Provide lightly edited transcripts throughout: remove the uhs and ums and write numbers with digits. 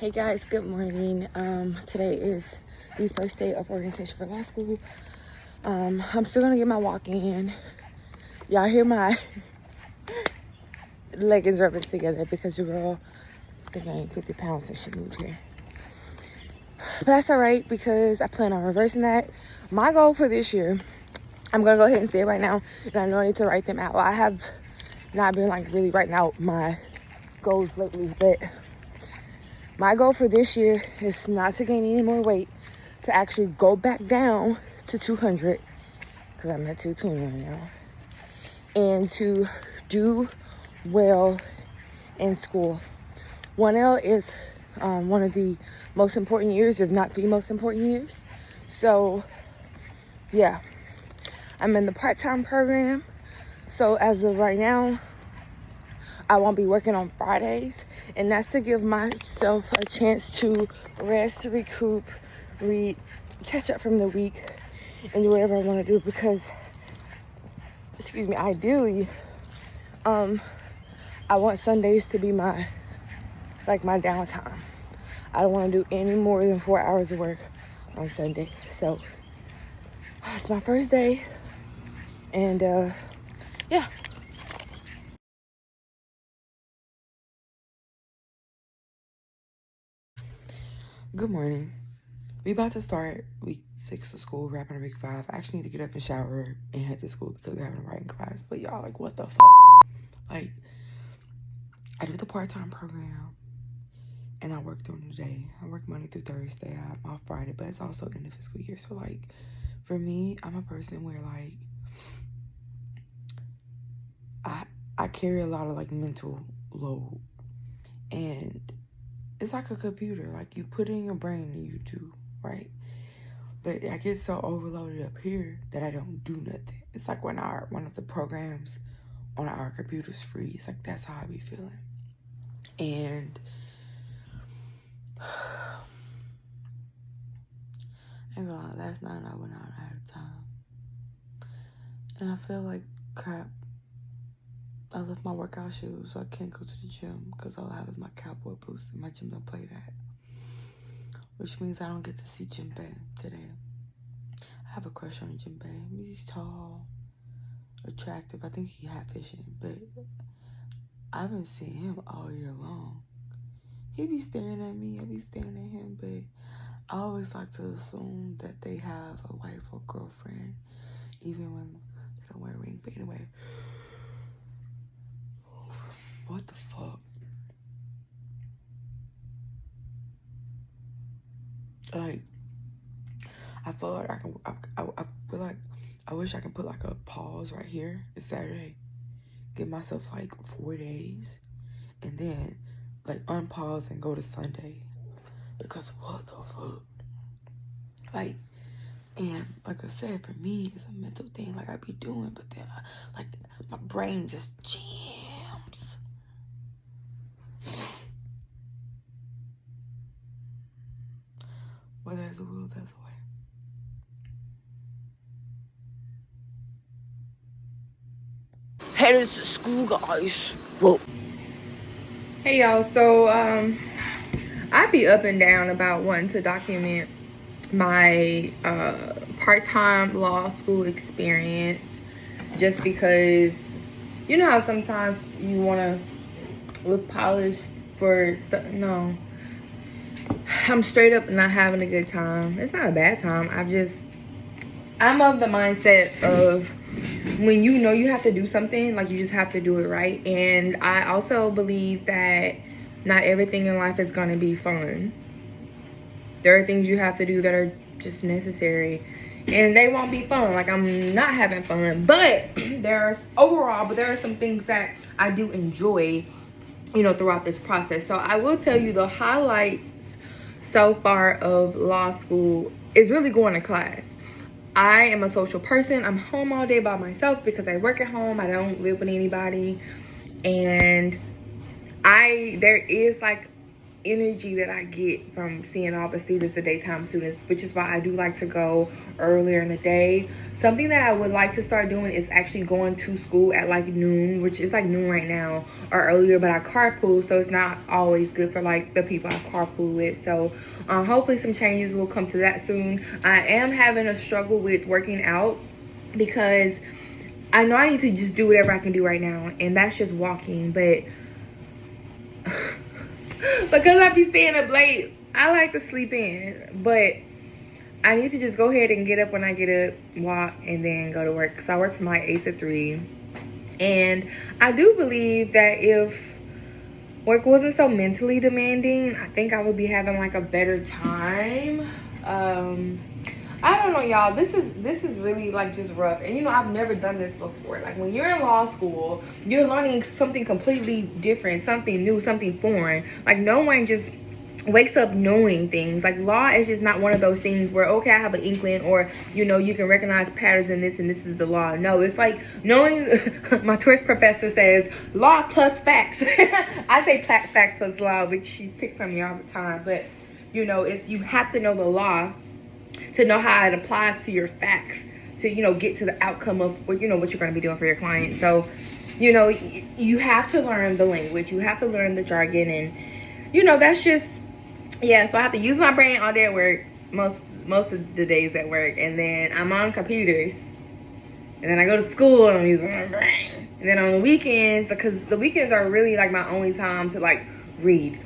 Hey guys, good morning. Today is the first day of orientation for law school. I'm still gonna get my walk in. Y'all hear my leggings rubbing together because your girl gained 50 pounds since she moved here. But that's all right because I plan on reversing that. My goal for this year, I'm gonna go ahead and say it right now, and I know I need to write them out. I have not been really writing out my goals lately, but my goal for this year is not to gain any more weight, to actually go back down to 200, because I'm at 220 right now, and to do well in school. 1L is one of the most important years, if not the most important years. So, yeah, I'm in the part-time program. So as of right now, I won't be working on Fridays, and that's to give myself a chance to rest, recoup, read, catch up from the week, and do whatever I want to do because, ideally, I want Sundays to be my downtime. I don't want to do any more than 4 hours of work on Sunday. So, it's my first day, and, yeah. Good morning. We about to start week 6 of school, wrapping up week 5. I actually need to get up and shower and head to school because we're having a writing class. But y'all, what the fuck? I do the part-time program, and I work during the day. I work Monday through Thursday. I'm off Friday, but it's also in the fiscal year. So, for me, I'm a person where, I carry a lot of, mental load. And it's like a computer. You put in your brain and you do, right? But I get so overloaded up here that I don't do nothing. It's like when one of the programs on our computers freeze. That's how I be feeling. And last night I went out ahead of time. And I feel like crap. I left my workout shoes, so I can't go to the gym because all I have is my cowboy boots, and my gym don't play that. Which means I don't get to see Jinbei today. I have a crush on Jinbei. He's tall, attractive. I think he had fishing, but I've been seeing him all year long. He be staring at me, I be staring at him, but I always like to assume that they have a wife or girlfriend, even when they don't wear a ring. But anyway, what the fuck? I feel like I feel like I wish I can put a pause right here. It's Saturday. Give myself 4 days, and then unpause and go to Sunday. Because what the fuck? And like I said, for me, it's a mental thing. I be doing, but then my brain just jams. Where there's a will, there's a way. Headed to school, guys. Whoa. Hey y'all, so I be up and down about wanting to document my part-time law school experience, just because you know how sometimes you want to look polished for stuff. No, I'm straight up not having a good time. It's not a bad time. I'm of the mindset of when you know you have to do something, you just have to do it right. And I also believe that not everything in life is going to be fun. There are things you have to do that are just necessary, and they won't be fun. I'm not having fun, but there are some things that I do enjoy, throughout this process. So I will tell you the highlights so far of law school is really going to class. I am a social person. I'm home all day by myself because I work at home. I don't live with anybody. And there is energy that I get from seeing all the students, the daytime students, which is why I do like to go earlier in the day. Something that I would like to start doing is actually going to school at like noon, which is like noon right now, or earlier, but I carpool, so it's not always good for like the people I carpool with. So hopefully some changes will come to that soon. I am having a struggle with working out because I know I need to just do whatever I can do right now, and that's just walking, but because I be staying up late, I like to sleep in, but I need to just go ahead and get up when I get up, walk, and then go to work, because I work from like 8 to 3, and I do believe that if work wasn't so mentally demanding, I think I would be having like a better time. I don't know, y'all. This is really like just rough. And you know, I've never done this before. Like when you're in law school, you're learning something completely different, something new, something foreign. Like no one just wakes up knowing things. Like law is just not one of those things where, okay, I have an inkling, or you know, you can recognize patterns in this and this is the law. No, it's like knowing. My Taurus professor says law plus facts. I say facts plus law, which she's picked from me all the time. But you know, it's, you have to know the law to know how it applies to your facts, to, you know, get to the outcome of what, you know, what you're going to be doing for your client. So, you know, you have to learn the language, you have to learn the jargon, and you know, that's just, yeah. So I have to use my brain all day at work, most of the days at work, and then I'm on computers, and then I go to school and I'm using my brain, and then on the weekends, because the weekends are really like my only time to like read.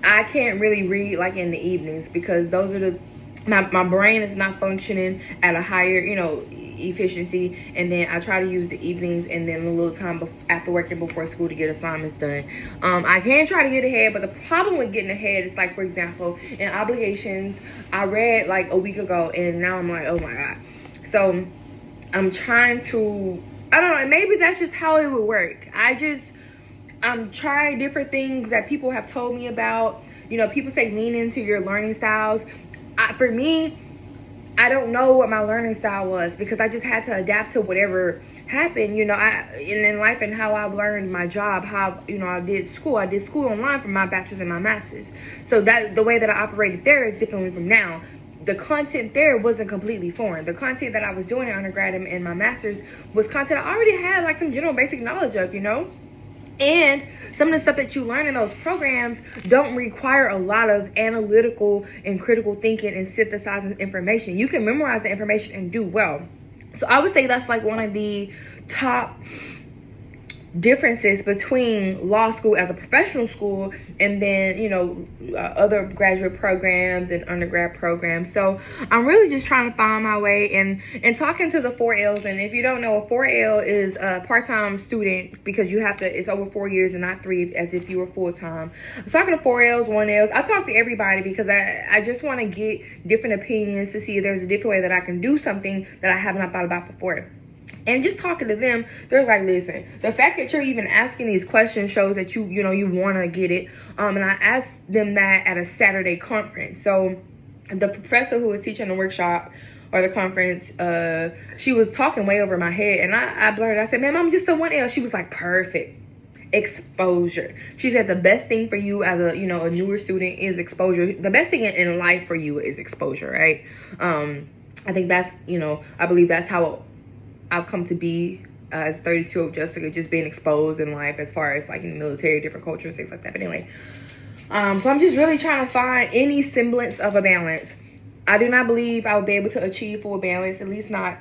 I can't really read like in the evenings, because those are the my brain is not functioning at a higher, you know, efficiency, and then I try to use the evenings and then a little time after work and before school to get assignments done. I can try to get ahead, but the problem with getting ahead is, like, for example, in obligations, I read like a week ago and now I'm like, oh my god. So I'm trying to, I don't know, maybe that's just how it would work. I'm trying different things that people have told me about. You know, people say lean into your learning styles. For me, I don't know what my learning style was, because I just had to adapt to whatever happened, you know, in life, and how I've learned my job, how, you know, I did school online for my bachelor's and my master's. So that the way that I operated there is differently from now. The content there wasn't completely foreign. The content that I was doing in undergrad and my master's was content I already had like some general basic knowledge of, you know. And some of the stuff that you learn in those programs don't require a lot of analytical and critical thinking and synthesizing information. You can memorize the information and do well. So I would say that's like one of the top differences between law school as a professional school and then, you know, other graduate programs and undergrad programs. So I'm really just trying to find my way and talking to the 4Ls. And if you don't know, a 4L is a part-time student, because you have to, it's over 4 years and not 3 as if you were full-time. I was talking to 4Ls, 1Ls. I talk to everybody because I just want to get different opinions to see if there's a different way that I can do something that I have not thought about before. And just talking to them, they're like, listen, the fact that you're even asking these questions shows that you want to get it. And I asked them that at a Saturday conference. So the professor who was teaching the workshop or the conference, she was talking way over my head. And I blurted, I said, ma'am, I'm just a 1L. She was like, perfect. Exposure. She said the best thing for you as a, you know, a newer student is exposure. The best thing in life for you is exposure, right? I think that's, you know, I believe that's how I've come to be as 32 of Jessica, just being exposed in life as far as like in the military, different cultures, things like that. But anyway, so I'm just really trying to find any semblance of a balance. I do not believe I will be able to achieve full balance, at least not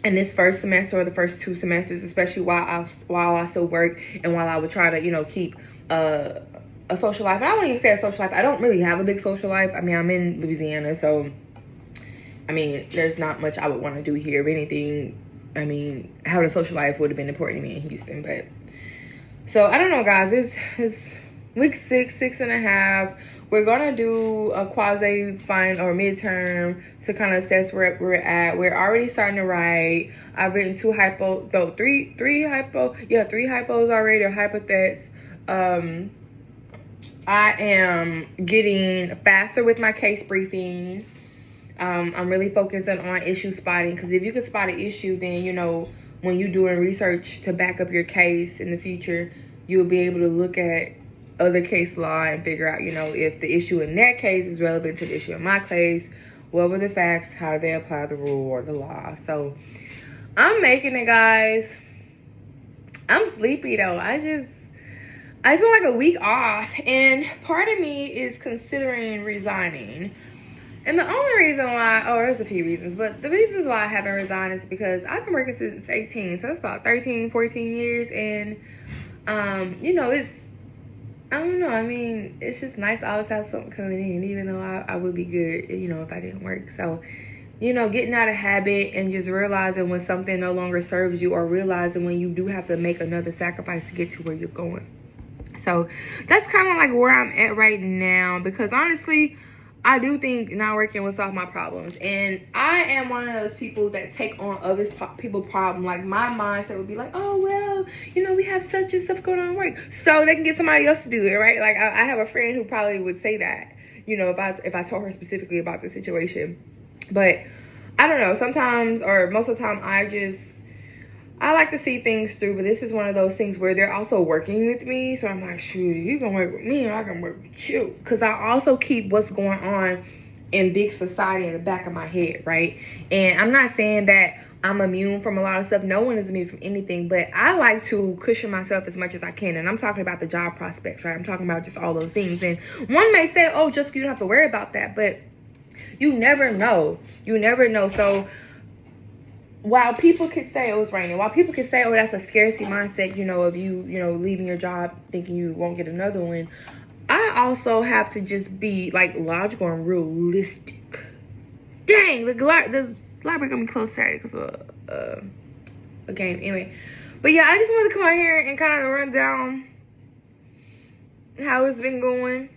in this first semester or the first 2 semesters, especially while I still work and while I would try to, you know, keep a social life. And I wouldn't even say a social life. I don't really have a big social life. I mean, I'm in Louisiana, so I mean, there's not much I would want to do here. If anything, I mean, having a social life would have been important to me in Houston. But so I don't know, guys. It's week 6.5. We're gonna do a quasi final or midterm to kind of assess where we're at. We're already starting to write. I've written 3 hypos already, or hypothets. I am getting faster with my case briefing. I'm really focusing on issue spotting, because if you can spot an issue, then, you know, when you're doing research to back up your case in the future, you'll be able to look at other case law and figure out, you know, if the issue in that case is relevant to the issue in my case. What were the facts? How do they apply the rule or the law? So I'm making it, guys. I'm sleepy though. I just want like a week off, and part of me is considering resigning. And the only reason why, there's a few reasons, but the reasons why I haven't resigned is because I've been working since 18, so that's about 13, 14 years, and you know, I don't know. I mean, it's just nice to always have something coming in, even though I would be good, you know, if I didn't work. So, you know, getting out of habit and just realizing when something no longer serves you, or realizing when you do have to make another sacrifice to get to where you're going. So that's kind of like where I'm at right now, because honestly, I do think not working will solve my problems. And I am one of those people that take on other people's problems. Like, my mindset would be like, oh, well, you know, we have such and stuff going on at work, so they can get somebody else to do it, right? Like, I have a friend who probably would say that, you know, if I told her specifically about the situation. But I don't know, sometimes, or most of the time, I like to see things through, but this is one of those things where they're also working with me. So I'm like, shoot, you can work with me, and I can work with you. Because I also keep what's going on in big society in the back of my head, right? And I'm not saying that I'm immune from a lot of stuff. No one is immune from anything. But I like to cushion myself as much as I can. And I'm talking about the job prospects, right? I'm talking about just all those things. And one may say, oh, Jessica, you don't have to worry about that. But you never know. You never know. So while people could say, oh, it's raining, while people could say, oh, that's a scarcity mindset, you know, of you know, leaving your job thinking you won't get another one, I also have to just be, like, logical and realistic. Dang, the library gonna be closed Saturday because of a game. Anyway, but yeah, I just wanted to come out here and kind of run down how it's been going.